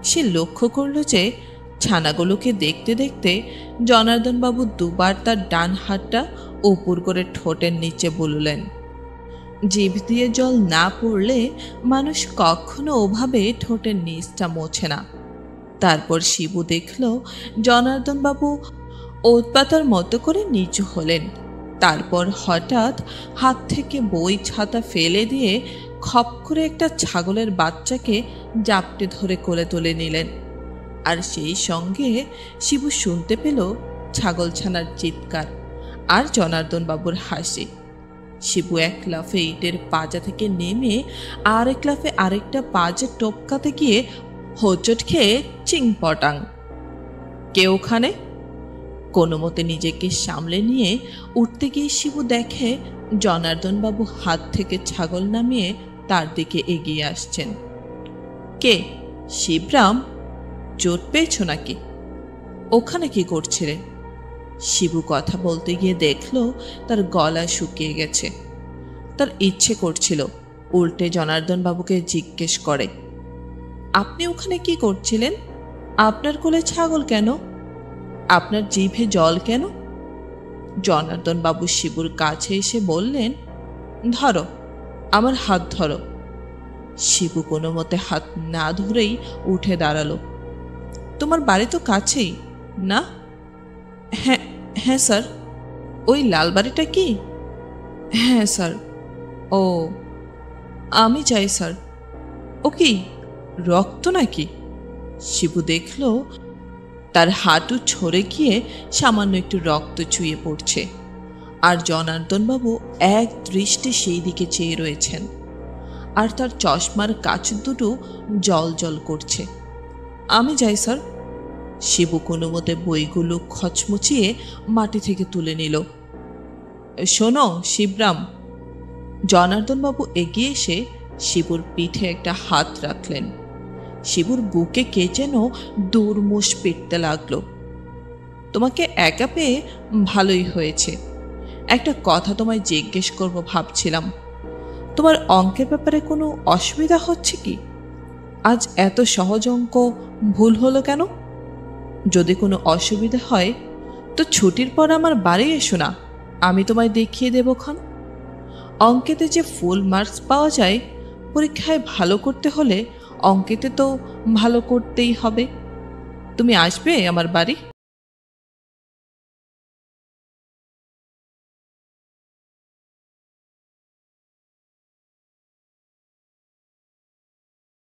সে লক্ষ্য করল যে ছানাগুলোকে দেখতে দেখতে জনার্দনবাবু দুবার তার ডান হাতটা উপর করে ঠোঁটের নিচে বুললেন। জিভ দিয়ে জল না পড়লে মানুষ কখনো ওভাবে ঠোঁটের নিচটা মোছে না। তারপর শিবু দেখল জনার্দনবাবু ওত পাতার মতো করে নিচু হলেন। তারপর হঠাৎ হাত থেকে বই ছাতা ফেলে দিয়ে খপ করে একটা ছাগলের বাচ্চাকে জাপটে ধরে কোলে তুলে নিলেন। আর সেই সঙ্গে শিবু শুনতে পেল ছাগলছানার চিৎকার আর জনার্দনবাবুর হাসি। শিবু এক লাফে ইটের পাজা থেকে নেমে আর এক লাফে আরেকটা পাজা টপকাতে গিয়ে হোঁচট খেয়ে চিংপটাং। কে ওখানে? কোনো মতে নিজেকে সামলে নিয়ে উঠতে গিয়ে শিবু দেখে জনার্দনবাবু হাত থেকে ছাগল নামিয়ে তার দিকে এগিয়ে আসছেন। কে? শিবরাম? চোট পেয়েছ নাকি? ওখানে কি করছিলে? শিবু কথা বলতে গিয়ে দেখল তার গলা শুকিয়ে গেছে। তার ইচ্ছে করছিল উল্টে জনার্দনবাবুকে জিজ্ঞেস করে, আপনি ওখানে কি করছিলেন? আপনার কোলে ছাগল কেন? আপনার জিভে জল কেন? জনার্দনবাবু শিবুর কাছে এসে বললেন, ধরো, আমার হাত ধরো। শিবু কোনো মতে হাত না ধরেই উঠে দাঁড়ালো। তোমার বাড়ি তো কাছেই না? হ্যাঁ হ্যাঁ স্যার। ওই লাল বাড়িটা কি? হ্যাঁ স্যার। ও, আমি চাই স্যার। ও কি রক্ত নাকি? শিবু দেখল তার হাঁটু ছড়ে গিয়ে সামান্য একটু রক্ত চুইয়ে পড়ছে, আর জনার্দনবাবু এক দৃষ্টে সেই দিকে চেয়ে রয়েছেন, আর তার চশমার কাচ দুটো জল জল করছে। আমি যাই স্যার। শিবু কোনো মতে বইগুলো খচমচিয়ে মাটি থেকে তুলে নিল। শোনো শিবরাম। জনার্দনবাবু এগিয়ে এসে শিবুর পিঠে একটা হাত রাখলেন। শিবুর বুকে কে যেন দুর্মুষ পিটতে লাগলো। তোমাকে একা পেয়ে ভালোই হয়েছে। একটা কথা তোমায় জিজ্ঞেস করব ভাবছিলাম। তোমার অঙ্কের ব্যাপারে কোনো অসুবিধা হচ্ছে কি? আজ এত সহজ অঙ্ক ভুল হলো কেন? যদি কোনো অসুবিধা হয় তো ছুটির পর আমার বাড়ি এসো না, আমি তোমায় দেখিয়ে দেবক্ষণ। অঙ্কেতে যে ফুল মার্কস পাওয়া যায়, পরীক্ষায় ভালো করতে হলে অঙ্কেতে তো ভালো করতেই হবে। তুমি আসবে আমার বাড়ি?